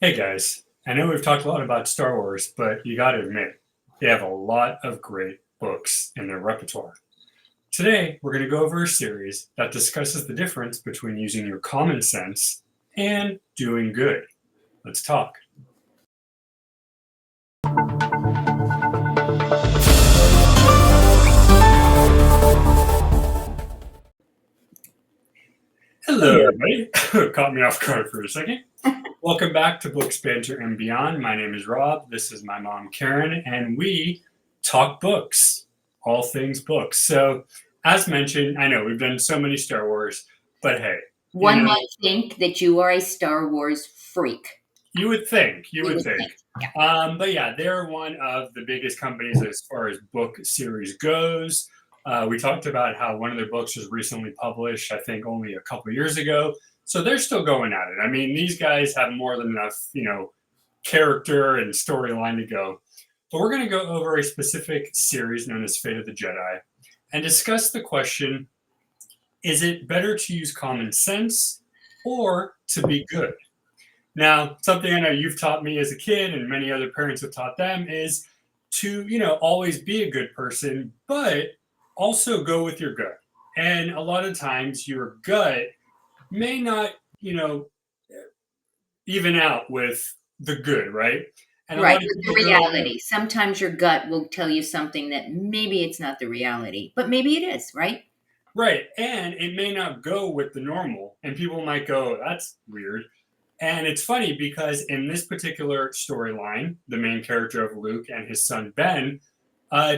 Hey guys, I know we've talked a lot about Star Wars, but you gotta admit, they have a lot of great books in their repertoire. Today, we're going to go over a series that discusses the difference between using your common sense and doing good. Let's talk. Hello, everybody. Caught me off guard for a second. Welcome back to Books, Banter, and Beyond. My name is Rob. This is my mom, Karen, and we talk books, all things books. So, as mentioned, I know we've done so many Star Wars, but hey, One might think that you are a Star Wars freak. you would think. Yeah. But yeah, they're one of the biggest companies as far as book series goes. We talked about how one of their books was recently published, I think only a couple years ago. So they're still going at it. I mean, these guys have more than enough, character and storyline to go. But we're going to go over a specific series known as Fate of the Jedi and discuss the question, is it better to use common sense or to be good? Now, something I know you've taught me as a kid and many other parents have taught them is to, always be a good person, but also go with your gut. And a lot of times your gut may not, even out with the good, right? And a Right, lot of with people the go, reality. Sometimes your gut will tell you something that maybe it's not the reality, but maybe it is, right? right. And it may not go with the normal. And people might go, that's weird. And it's funny because in this particular storyline, the main character of Luke and his son Ben,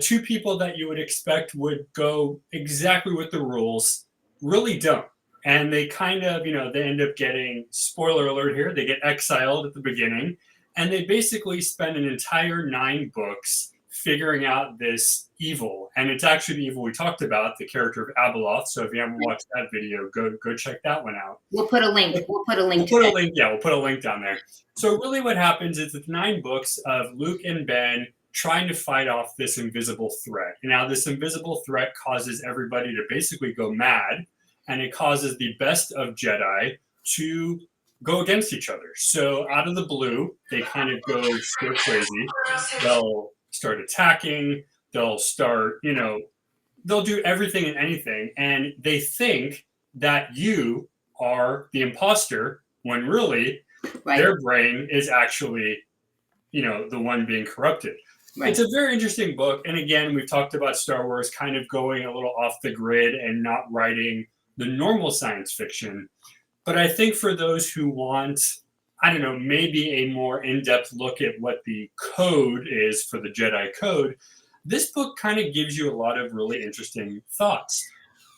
two people that you would expect would go exactly with the rules really don't. And they kind of, they end up getting, spoiler alert here, they get exiled at the beginning. And they basically spend an entire 9 books figuring out this evil. And it's actually the evil we talked about, the character of Abeloth. So if you haven't watched that video, go check that one out. We'll put a link. We'll put a link We'll to put a that. link. Yeah, we'll put a link down there. So really, what happens is it's 9 books of Luke and Ben trying to fight off this invisible threat. Now, this invisible threat causes everybody to basically go mad, and it causes the best of Jedi to go against each other. So out of the blue, they kind of go stir crazy. They'll start attacking. They'll start, they'll do everything and anything, and they think that you are the imposter when really Right. their brain is actually, the one being corrupted. Right. It's a very interesting book. And again, we've talked about Star Wars kind of going a little off the grid and not writing the normal science fiction. But I think for those who want, I don't know, maybe a more in-depth look at what the code is for the Jedi Code, this book kind of gives you a lot of really interesting thoughts.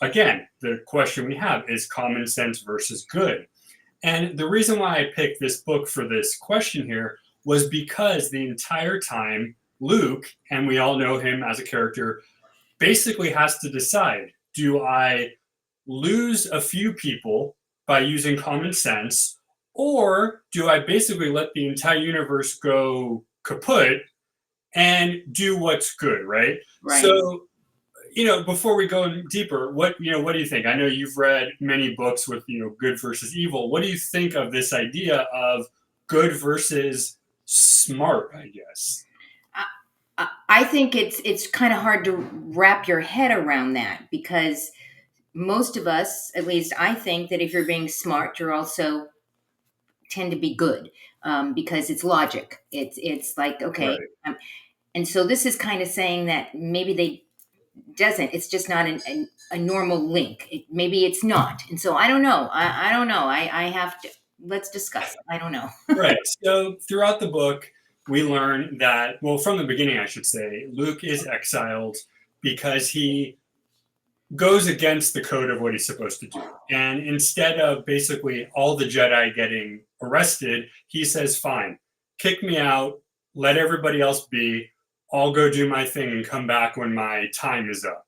Again, the question we have is common sense versus good. And the reason why I picked this book for this question here was because the entire time, Luke, and we all know him as a character, basically has to decide, do I lose a few people by using common sense, or do I basically let the entire universe go kaput and do what's good, right? Right. So, before we go in deeper, what do you think? I know you've read many books with, good versus evil. What do you think of this idea of good versus smart, I guess? I think it's kind of hard to wrap your head around that because most of us, at least I think that if you're being smart, you're also tend to be good because it's logic. It's like, okay. Right. And so this is kind of saying that maybe they doesn't. It's just not a normal link. Maybe it's not. And so I don't know. I don't know. I have to. Let's discuss. I don't know. Right. So throughout the book, we learn that, well, from the beginning, I should say, Luke is exiled because he goes against the code of what he's supposed to do. And instead of basically all the Jedi getting arrested, he says, fine, kick me out, let everybody else be. I'll go do my thing and come back when my time is up.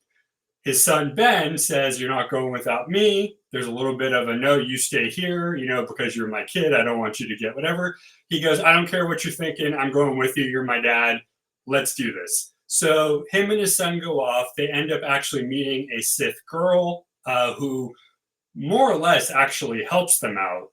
His son Ben says, you're not going without me. There's a little bit of a no, you stay here, because you're my kid. I don't want you to get whatever. He goes, I don't care what you're thinking. I'm going with you. You're my dad. Let's do this. So him and his son go off. They end up actually meeting a Sith girl who more or less actually helps them out.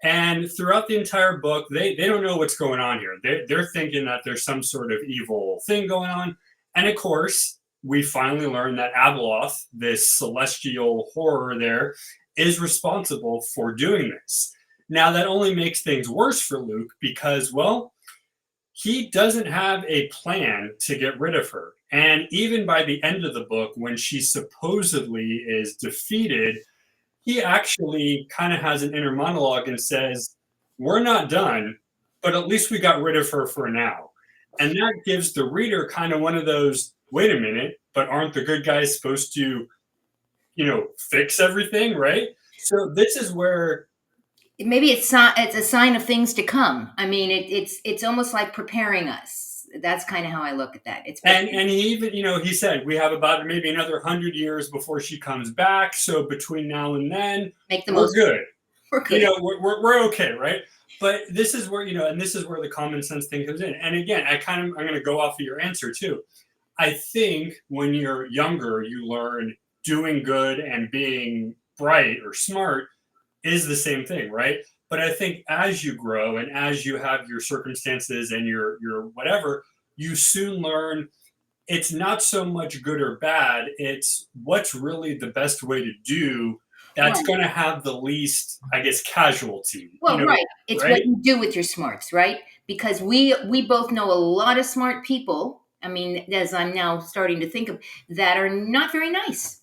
And throughout the entire book, they don't know what's going on here. They're thinking that there's some sort of evil thing going on. And of course, we finally learn that Abeloth, this celestial horror there, is responsible for doing this. Now, that only makes things worse for Luke because, well, he doesn't have a plan to get rid of her. And even by the end of the book, when she supposedly is defeated, he actually kind of has an inner monologue and says, "We're not done, but at least we got rid of her for now." And that gives the reader kind of one of those, wait a minute, but aren't the good guys supposed to, fix everything, right? So this is where, Maybe it's a sign of things to come. I mean, it's almost like preparing us. That's kind of how I look at that. It's and he even, he said we have about maybe another 100 years before she comes back. So between now and then, make the we're most. good. We're good. We're okay, right? But this is where, and this is where the common sense thing comes in. And again, I'm going to go off of your answer too. I think when you're younger, you learn doing good and being bright or smart is the same thing, right? But I think as you grow and as you have your circumstances and your whatever, you soon learn it's not so much good or bad. It's what's really the best way to do that's Right. going to have the least, I guess, casualty. Well, right. It's right? what you do with your smarts, right? Because we both know a lot of smart people. I mean, as I'm now starting to think of, that are not very nice.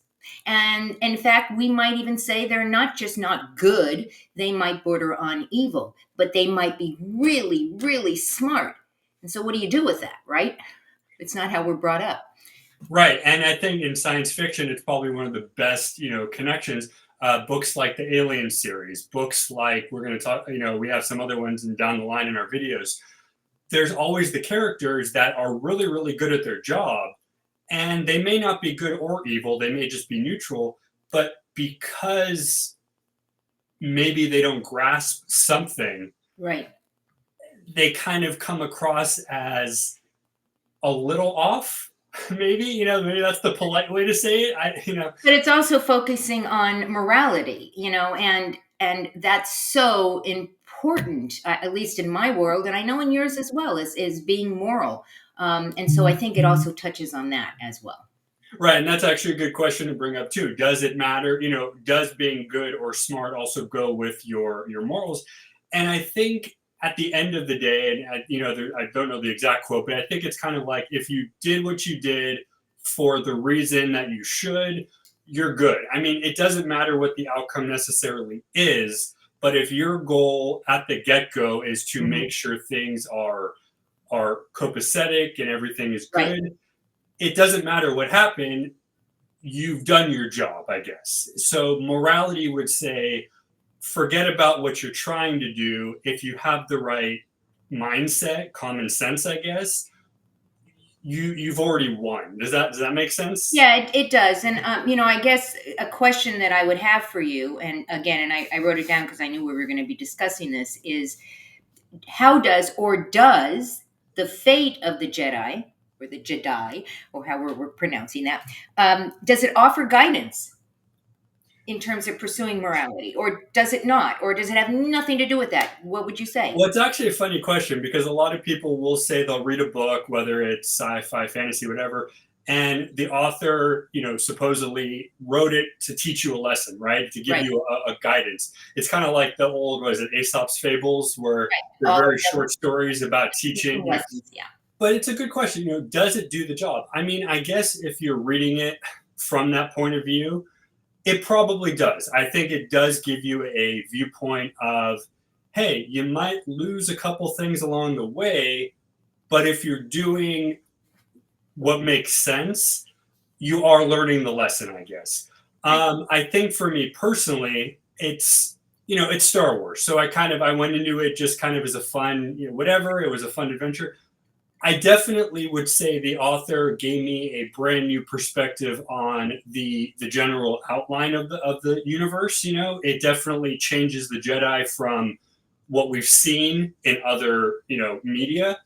And in fact, we might even say they're not just not good, they might border on evil, but they might be really, really smart. And so what do you do with that, right? It's not how we're brought up. Right. And I think in science fiction, it's probably one of the best, connections. Books like the Alien series, books like we're going to talk, we have some other ones and down the line in our videos. There's always the characters that are really, really good at their job. And they may not be good or evil, they may just be neutral. But because maybe they don't grasp something, Right. they kind of come across as a little off. Maybe that's the polite way to say it. But it's also focusing on morality, and that's so important, at least in my world, and I know in yours as well, is being moral. And so I think it also touches on that as well. Right, and that's actually a good question to bring up too. Does it matter? Does being good or smart also go with your morals? And I think at the end of the day, and I don't know the exact quote, but I think it's kind of like if you did what you did for the reason that you should, you're good. I mean, it doesn't matter what the outcome necessarily is, but if your goal at the get-go is to Mhm. make sure things are copacetic and everything is Right. good, it doesn't matter what happened, you've done your job, I guess. So morality would say, forget about what you're trying to do. If you have the right mindset, common sense, I guess, you've already won. Does that make sense? Yeah, it does. And, I guess a question that I would have for you, and again, and I wrote it down because I knew we were going to be discussing this, is how does the fate of the Jedi, or the Jedi, or how we're pronouncing that, does it offer guidance in terms of pursuing morality, or does it not, or does it have nothing to do with that? What would you say? Well, it's actually a funny question because a lot of people will say they'll read a book, whether it's sci-fi, fantasy, whatever, and the author, supposedly wrote it to teach you a lesson, right? To give Right. you a guidance. It's kind of like the old, was it Aesop's fables, where they're All very of them short stories about teaching. lessons, yeah. But it's a good question. Does it do the job? I mean, I guess if you're reading it from that point of view, it probably does. I think it does give you a viewpoint of, hey, you might lose a couple things along the way, but if you're doing what makes sense, you are learning the lesson, I guess. I think for me personally, it's Star Wars. So I went into it just kind of as a fun, whatever. It was a fun adventure. I definitely would say the author gave me a brand new perspective on the general outline of the universe. It definitely changes the Jedi from what we've seen in other media.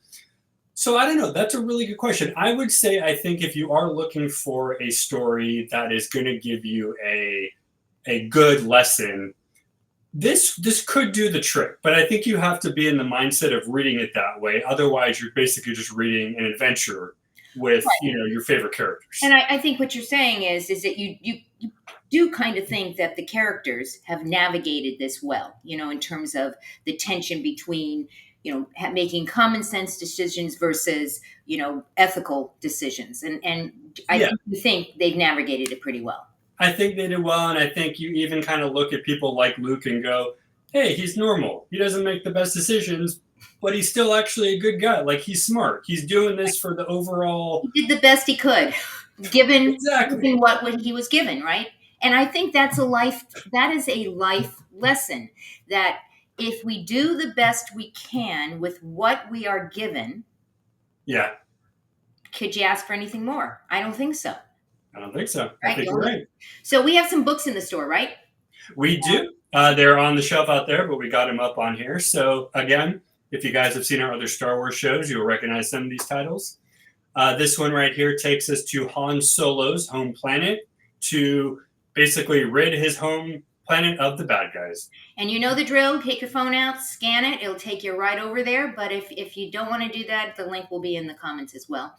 So I don't know. That's a really good question. I would say I think if you are looking for a story that is going to give you a good lesson, This could do the trick, but I think you have to be in the mindset of reading it that way. Otherwise, you're basically just reading an adventure with your favorite characters. And I think what you're saying is that you do kind of think that the characters have navigated this well, in terms of the tension between, making common sense decisions versus, ethical decisions. And I Yeah, think you think they've navigated it pretty well. I think they did well, and I think you even kind of look at people like Luke and go, "Hey, he's normal. He doesn't make the best decisions, but he's still actually a good guy. Like he's smart. He's doing this for the overall." He did the best he could, given Exactly. what he was given, right? And I think that is a life lesson, that if we do the best we can with what we are given, Yeah, could you ask for anything more? I don't think so. I don't think so. I Right? think you're right. So we have some books in the store, right? We do. They're on the shelf out there, but we got them up on here. So again, if you guys have seen our other Star Wars shows, you'll recognize some of these titles. This one right here takes us to Han Solo's home planet to basically rid his home planet of the bad guys. And you know the drill. Take your phone out, scan it. It'll take you right over there. But if you don't want to do that, the link will be in the comments as well.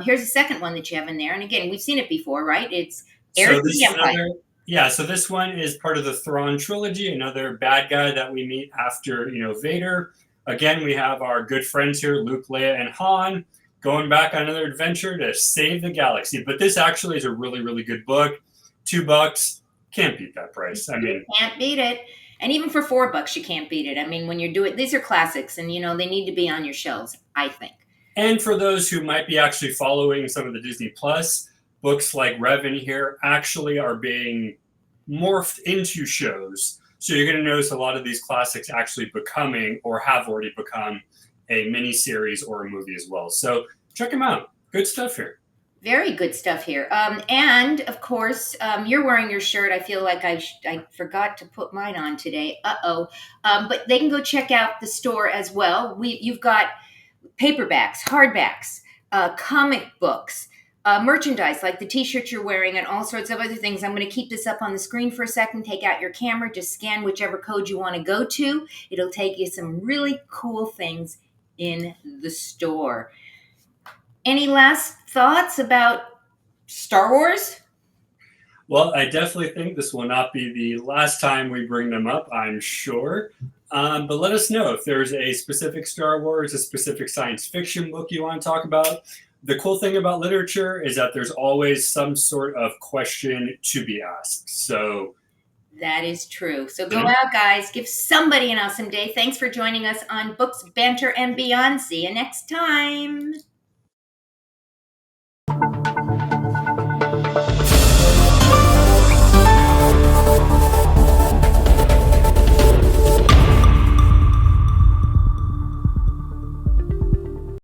Here's a second one that you have in there. And again, we've seen it before, right? It's Heirs So of this the is Empire. another, yeah. So this one is part of the Thrawn trilogy, another bad guy that we meet after Vader. Again, we have our good friends here, Luke, Leia, and Han, going back on another adventure to save the galaxy. But this actually is a really, really good book. $2, can't beat that price. I mean, Can't beat it. And even for $4, you can't beat it. I mean, when you're doing, these are classics, and they need to be on your shelves, I think. and for those who might be actually following some of the Disney Plus books like Revan here, actually are being morphed into shows. So you're going to notice a lot of these classics actually becoming or have already become a mini series or a movie as well. So check them out. Good stuff here. Very good stuff here. And of course, you're wearing your shirt. I feel like I forgot to put mine on today. Uh-oh. But they can go check out the store as well. You've got paperbacks, hardbacks, comic books, merchandise like the t-shirt you're wearing, and all sorts of other things. I'm going to keep this up on the screen for a second. Take out your camera, just scan whichever code you want to go to. It'll take you some really cool things in the store. Any last thoughts about Star Wars? Well, I definitely think this will not be the last time we bring them up, I'm sure. But let us know if there's a specific Star Wars, a specific science fiction book you want to talk about. The cool thing about literature is that there's always some sort of question to be asked. So that is true. So go out, guys. Give somebody an awesome day. Thanks for joining us on Books, Banter, and Beyond. See you next time.